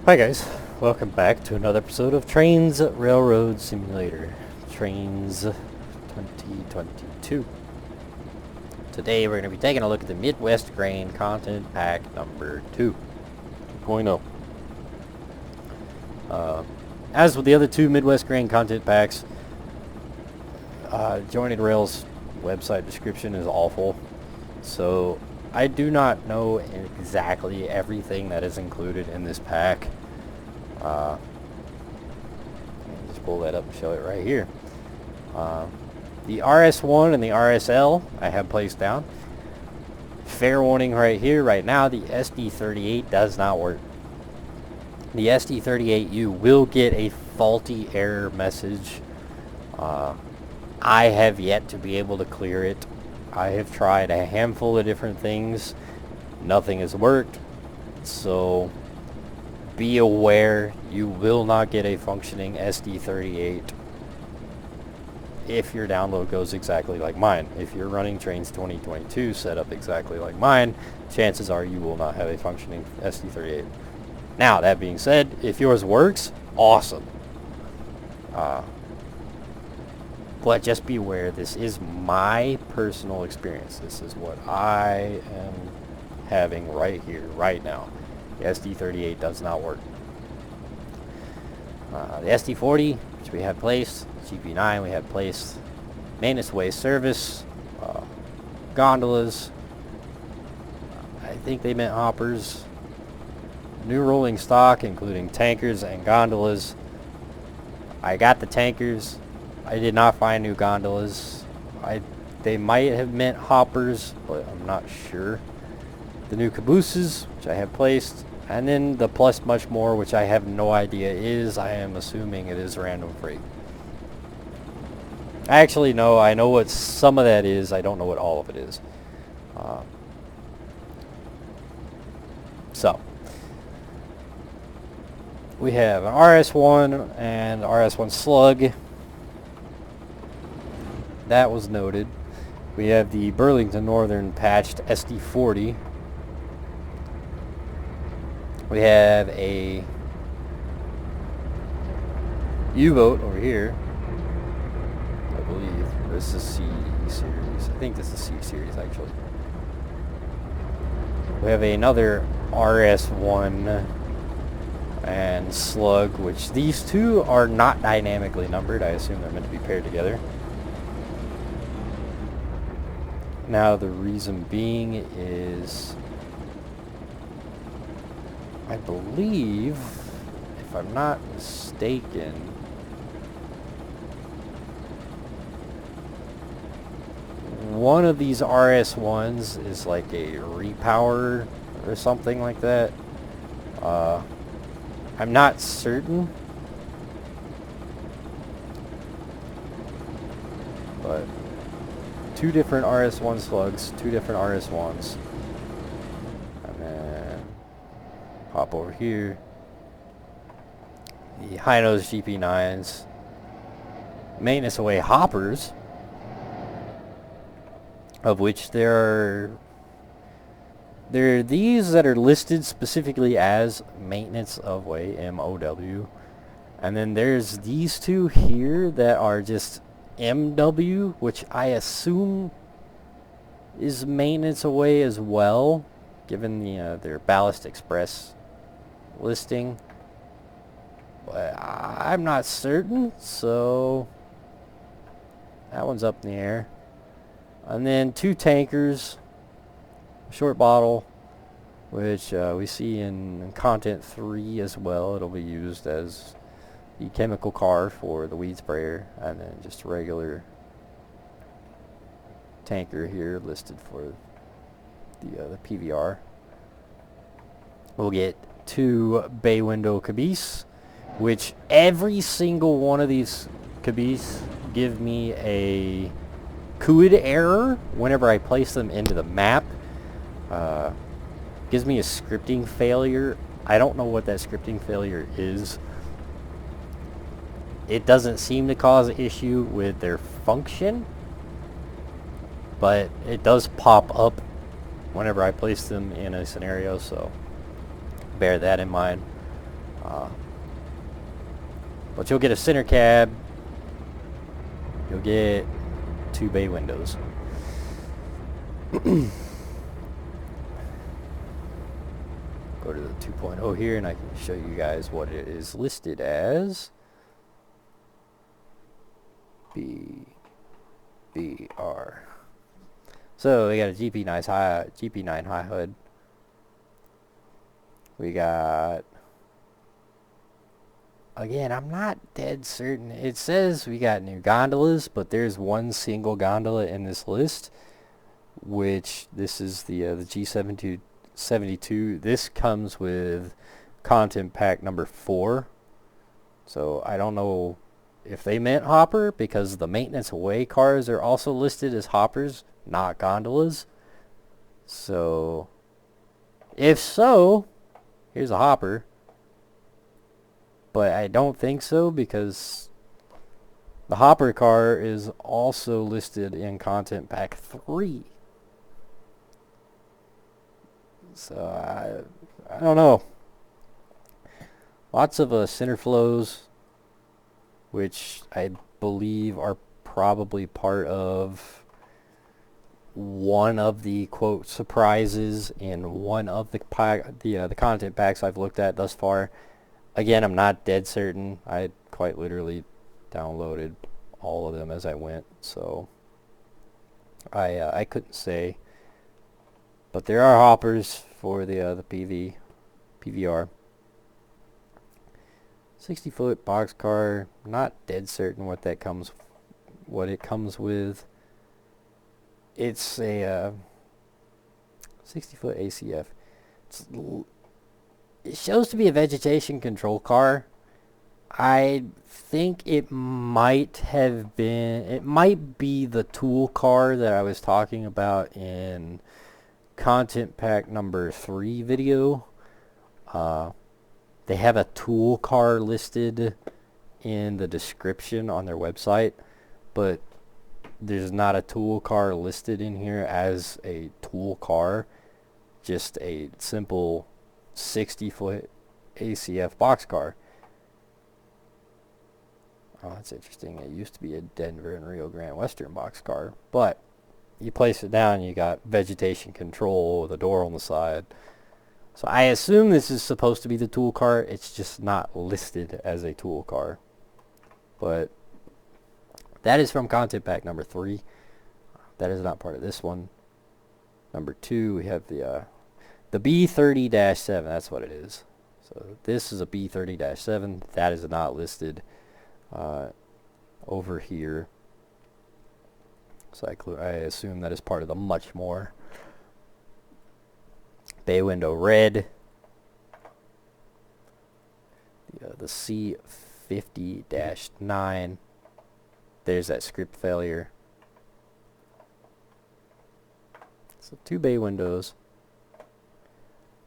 Hi guys, welcome back to another episode of Trainz Railroad Simulator, Trainz 2022. Today we're going to be taking a look at the Midwest Grain Content Pack number 2.0. As with the other two Midwest Grain Content Packs, Jointed Rail's website description is awful, so I do not know exactly everything that is included in this pack. Just pull that up and show it right here. The RS1 and the RSL I have placed down. Fair warning right here, right now, the SD38 does not work. The SD38U will get a faulty error message. I have yet to be able to clear it. I have tried a handful of different things. Nothing has worked. So be aware, you will not get a functioning SD38 if your download goes exactly like mine. If you're running Trainz 2022 set up exactly like mine, chances are you will not have a functioning SD38. Now, that being said, if yours works, awesome. But just be aware, this is my personal experience. This is what I am having right here, right now. The SD38 does not work. The SD40, which we have placed, GP9 we have placed, maintenance way service, gondolas, I think they meant hoppers, new rolling stock including tankers and gondolas. I got the tankers. I did not find new gondolas. They might have meant hoppers, but I'm not sure. The new cabooses, which I have placed, and then the plus much more, which I have no idea is. I am assuming it is random freight. Actually, no, I know what some of that is. I don't know what all of it is. So, we have an RS1 and RS1 Slug. That was noted. We have the Burlington Northern patched SD40. We have a U-boat over here, I believe. This is C series. I think this is C series, actually. We have another RS1 and Slug, which these two are not dynamically numbered. I assume they're meant to be paired together. Now, the reason being is, I believe, if I'm not mistaken, one of these RS1s is like a repower or something like that. I'm not certain, but two different RS1 Slugs, two different RS1s. And then hop over here. The high-nose GP9s. Maintenance away hoppers, of which there are these that are listed specifically as maintenance of way, MOW. And then there's these two here that are just MW, which I assume is maintenance away as well, given the their Ballast Express listing. But I'm not certain, so that one's up in the air. And then two tankers, short bottle, which we see in Content 3 as well. It'll be used as the chemical car for the weed sprayer, and then just a regular tanker here listed for the PVR. We'll get two bay window caboose, which every single one of these caboose give me a CUID error whenever I place them into the map. Gives me a scripting failure. I don't know what that scripting failure is. It doesn't seem to cause an issue with their function, but it does pop up whenever I place them in a scenario, so bear that in mind. But you'll get a center cab. You'll get 2 bay windows. Go to the 2.0 here, and I can show you guys what it is listed as. BR. So we got a GP9 high hood. We got, again, I'm not dead certain. It says we got new gondolas, but there's one single gondola in this list, which this is the G72. This comes with content pack number 4. So I don't know if they meant hopper, because the maintenance away cars are also listed as hoppers, not gondolas. So if so, here's a hopper. But I don't think so, because the hopper car is also listed in content pack 3. So I don't know. Lots of center flows, which I believe are probably part of one of the quote surprises in one of the content packs I've looked at thus far. Again, I'm not dead certain. I quite literally downloaded all of them as I went, so I couldn't say. But there are hoppers for the PVR. 60-foot boxcar. Not dead certain what it comes with. It's a 60-foot ACF. It shows to be a vegetation control car. I think it might be the tool car that I was talking about in content pack number 3 video. They have a tool car listed in the description on their website, but there's not a tool car listed in here as a tool car, just a simple 60-foot ACF boxcar. Oh, that's interesting. It used to be a Denver and Rio Grande Western boxcar, but you place it down, you got vegetation control with a door on the side. So I assume this is supposed to be the tool car. It's just not listed as a tool car. But that is from content pack number 3. That is not part of this one. Number 2, we have the B30-7. That's what it is. So this is a B30-7. That is not listed over here. So I assume that is part of the much more. Bay window red. The C50-9. There's that script failure. So 2 bay windows.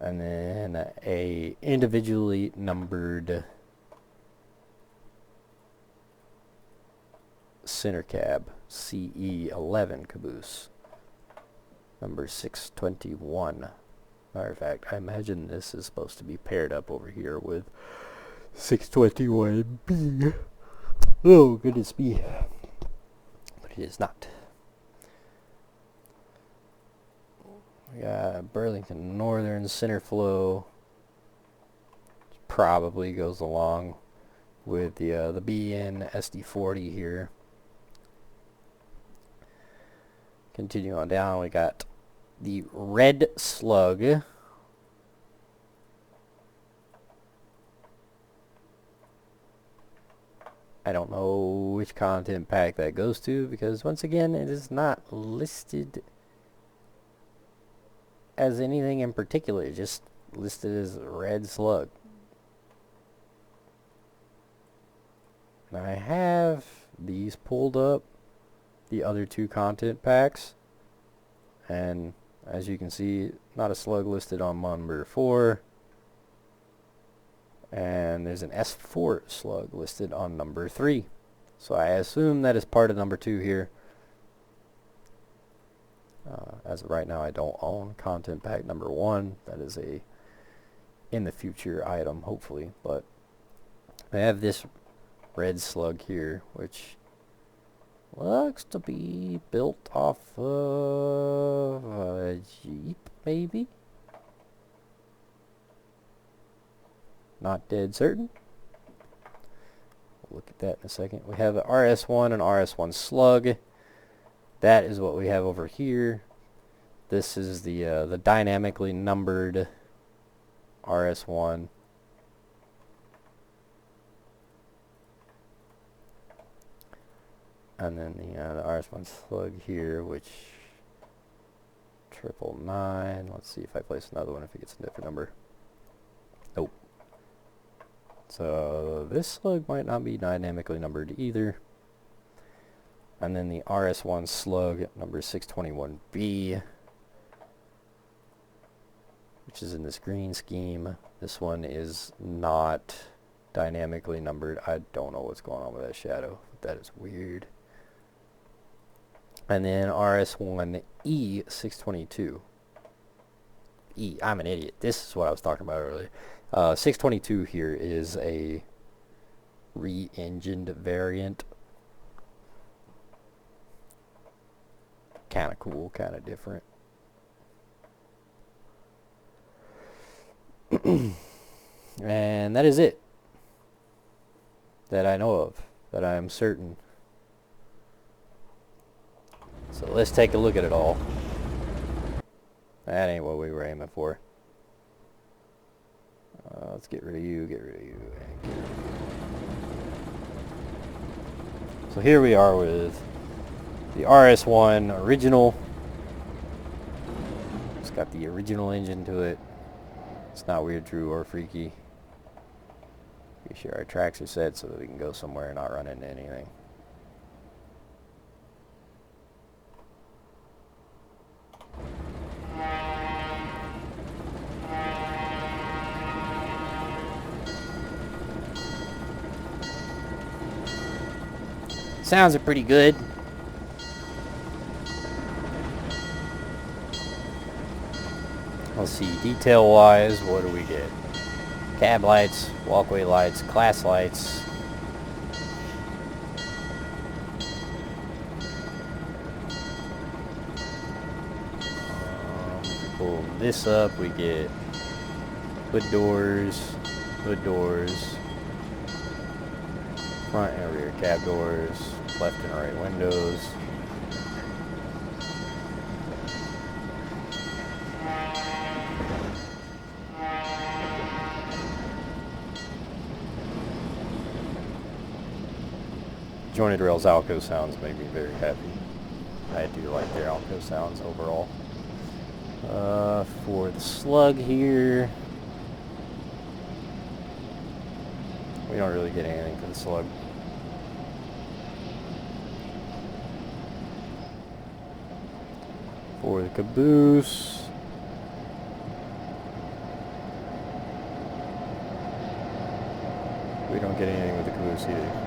And then a individually numbered center cab CE11 caboose. Number 621. Matter of fact, I imagine this is supposed to be paired up over here with 621B. Oh, goodness me. But it is not. We got Burlington Northern center flow. Probably goes along with the BN SD40 here. Continue on down, we got the Red Slug. I don't know which content pack that goes to, because once again it is not listed as anything in particular, just listed as Red Slug. Now I have these pulled up, the other 2 content packs, and as you can see, not a slug listed on number 4, and there's an S4 slug listed on number 3. So I assume that is part of number 2 here. As of right now, I don't own content pack number 1. That is a in the future item, hopefully. But I have this red slug here, which looks to be built off of a Jeep, maybe? Not dead certain. We'll look at that in a second. We have the RS1 and RS1 slug. That is what we have over here. This is the dynamically numbered RS1. And then the RS1 slug here, which 999. Let's see if I place another one, if it gets a different number. Nope. So this slug might not be dynamically numbered either. And then the RS1 slug number 621B, which is in this green scheme. This one is not dynamically numbered. I don't know what's going on with that shadow. That is weird. And then RS1E 622. I'm an idiot. This is what I was talking about earlier. 622 here is a re-engined variant. Kind of cool, kind of different. And that is it that I know of, that I am certain. So let's take a look at it all. That ain't what we were aiming for. Let's get rid of you, get rid of you, and get rid of you. So here we are with the RS1 original. It's got the original engine to it. It's not weird, true, or freaky. Be sure our tracks are set so that we can go somewhere and not run into anything. Sounds are pretty good. Let's see, detail wise, what do we get? Cab lights, walkway lights, class lights. If we pull this up, we get hood doors, front and rear cab doors, left and right windows. Jointed Rails Alco sounds make me very happy. I do like their Alco sounds overall. For the slug here, we don't really get anything for the slug. For the caboose, we don't get anything with the caboose either.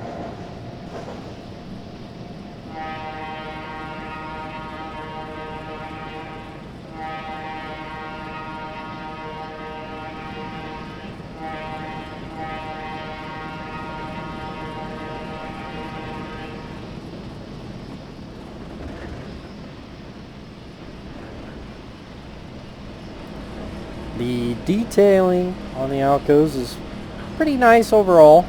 The detailing on the Alcos is pretty nice overall.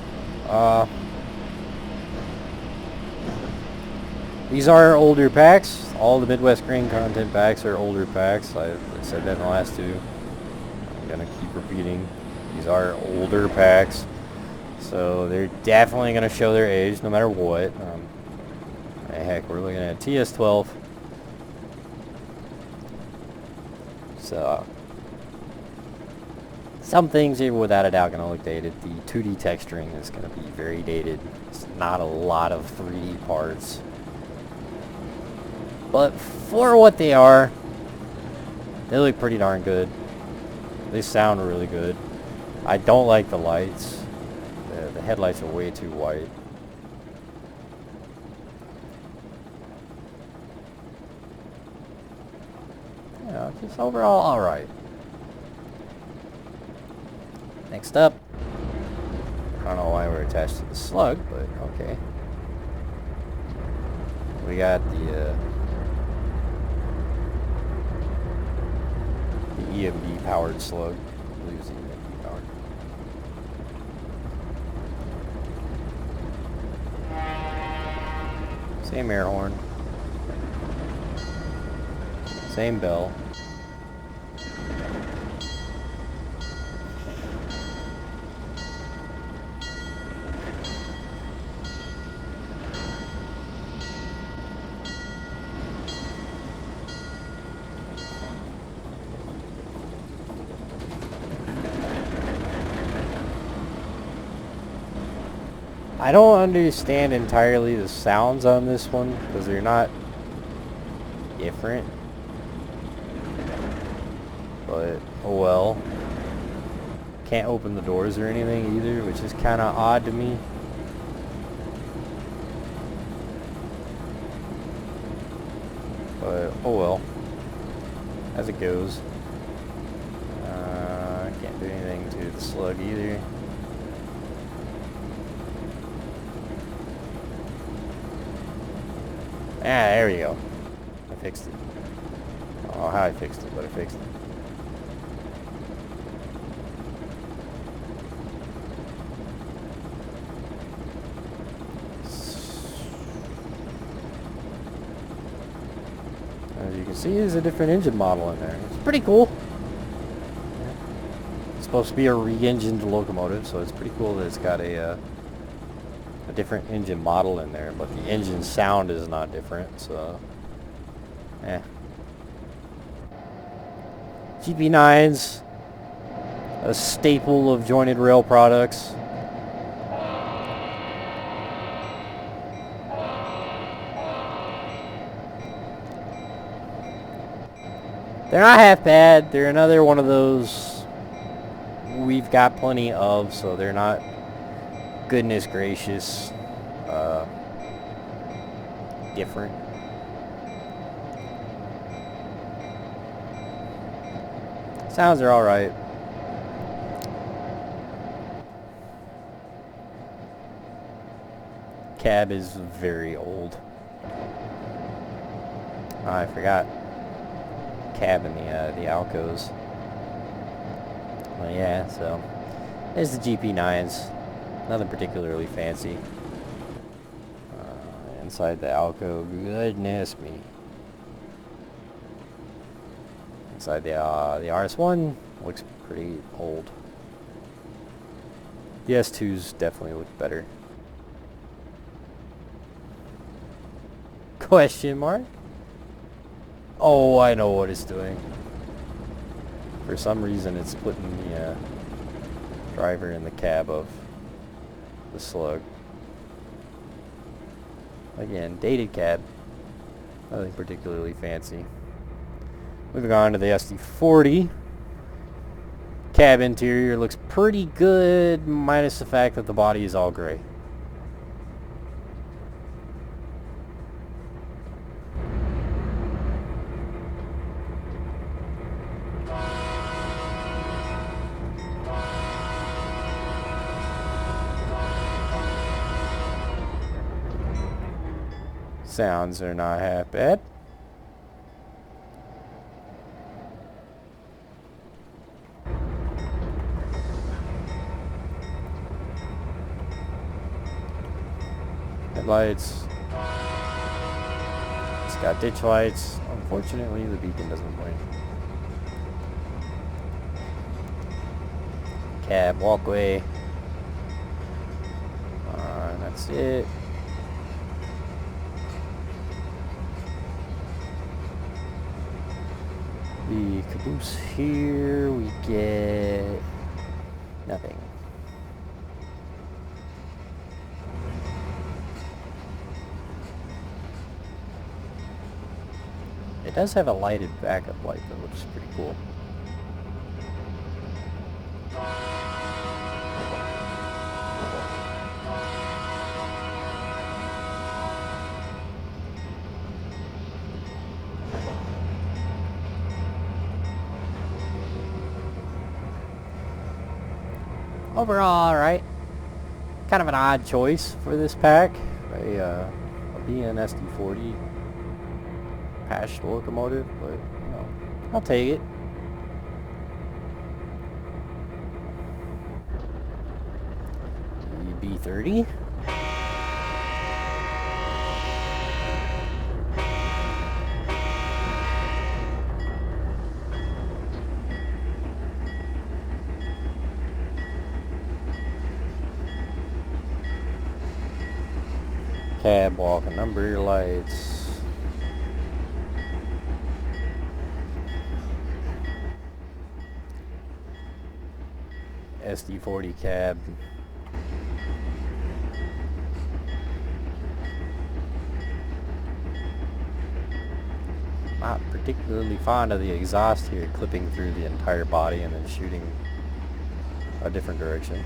These are older packs. All the Midwest Grain content packs are older packs. I said that in the last two. I'm going to keep repeating. These are older packs. So they're definitely going to show their age no matter what. Heck, we're looking at TS12. So some things are without a doubt going to look dated. The 2D texturing is going to be very dated. It's not a lot of 3D parts. But for what they are, they look pretty darn good. They sound really good. I don't like the lights. The headlights are way too white. Yeah, just overall alright. Next up, I don't know why we're attached to the slug, but okay. We got the EMD powered slug. I believe it's EMD powered. Same air horn. Same bell. I don't understand entirely the sounds on this one because they're not different. But oh well. Can't open the doors or anything either, which is kind of odd to me. But oh well. As it goes. Can't do anything to the slug either. Ah, there we go. I fixed it. I don't know how I fixed it, but I fixed it. As you can see, there's a different engine model in there. It's pretty cool. Yeah. It's supposed to be a re-engined locomotive, so it's pretty cool that it's got a different engine model in there, but the engine sound is not different, so GP9s, a staple of jointed rail products. They're not half bad. They're another one of those we've got plenty of, so they're not goodness gracious different. Sounds are alright. Cab is very old. Oh, I forgot. Cab in the Alcos. Well, yeah, so there's the GP9s. Nothing particularly fancy. Inside the Alco, goodness me. Inside the RS1 looks pretty old. The S2s definitely look better. Question mark? Oh, I know what it's doing. For some reason, it's putting the driver in the cab of the slug. Again, dated cab. Nothing particularly fancy. Moving on to the SD40. Cab interior looks pretty good, minus the fact that the body is all gray. Sounds are not half bad. Headlights. It's got ditch lights. Unfortunately, the beacon doesn't blink. Cab walkway. And that's it. The caboose here, we get nothing. It does have a lighted backup light though, which is pretty cool. overall, alright. Kind of an odd choice for this pack. A BN SD40 patched locomotive, but you know, I'll take it. B30. Cab walk and number lights. SD40 cab. Not particularly fond of the exhaust here, clipping through the entire body and then shooting a different direction.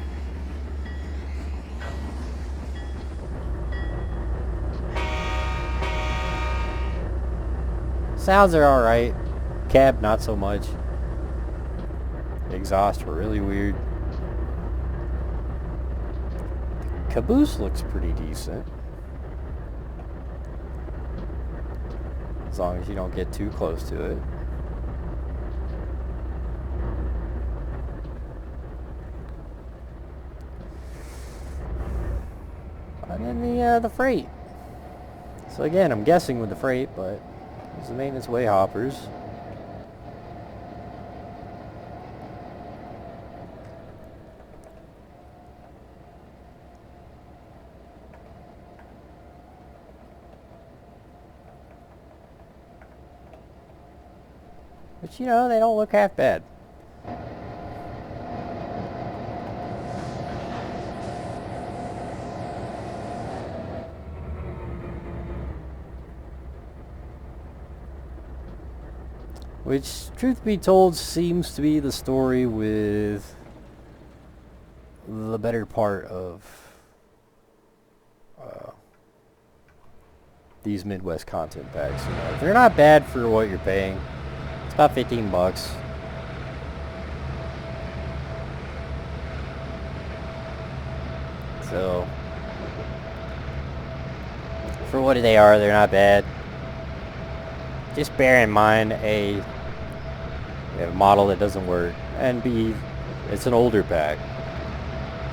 Sounds are alright. Cab not so much. The exhaust were really weird. Caboose looks pretty decent. As long as you don't get too close to it. And then the freight. So again, I'm guessing with the freight, but it's the maintenance way hoppers. But you know, they don't look half bad. Which, truth be told, seems to be the story with the better part of these Midwest content packs. You know, they're not bad for what you're paying. It's about 15 bucks. So, for what they are, they're not bad. Just bear in mind, A, you have a model that doesn't work, and B, it's an older pack.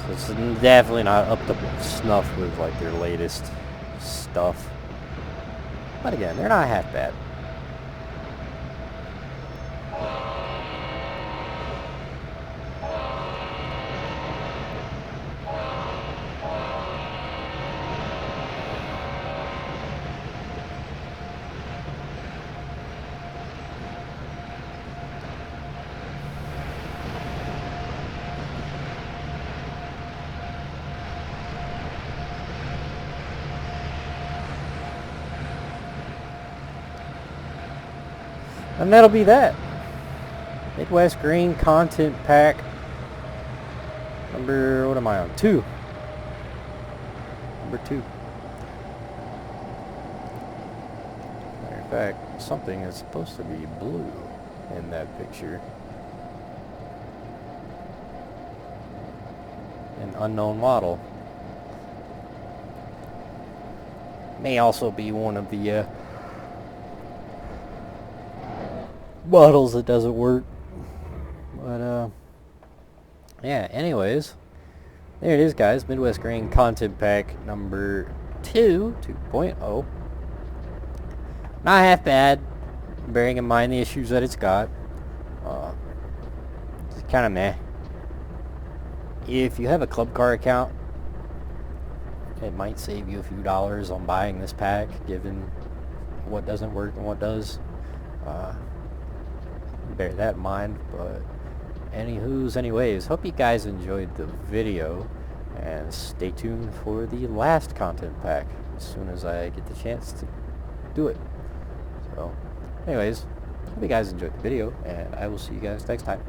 So it's definitely not up to snuff with like their latest stuff. But again, they're not half bad. And that'll be that. Midwest Green Content Pack. Number, what am I on? 2. Number 2. Matter of fact, something is supposed to be blue in that picture. An unknown model. May also be one of the models that doesn't work. But yeah, anyways, there it is, guys. Midwest Grain Content Pack number 2.0. Not half bad, bearing in mind the issues that it's got. It's kind of meh. If you have a club car account, it might save you a few dollars on buying this pack, given what doesn't work and what does. Bear that in mind. But anyways, hope you guys enjoyed the video, and stay tuned for the last content pack as soon as I get the chance to do it. So anyways, hope you guys enjoyed the video, and I will see you guys next time.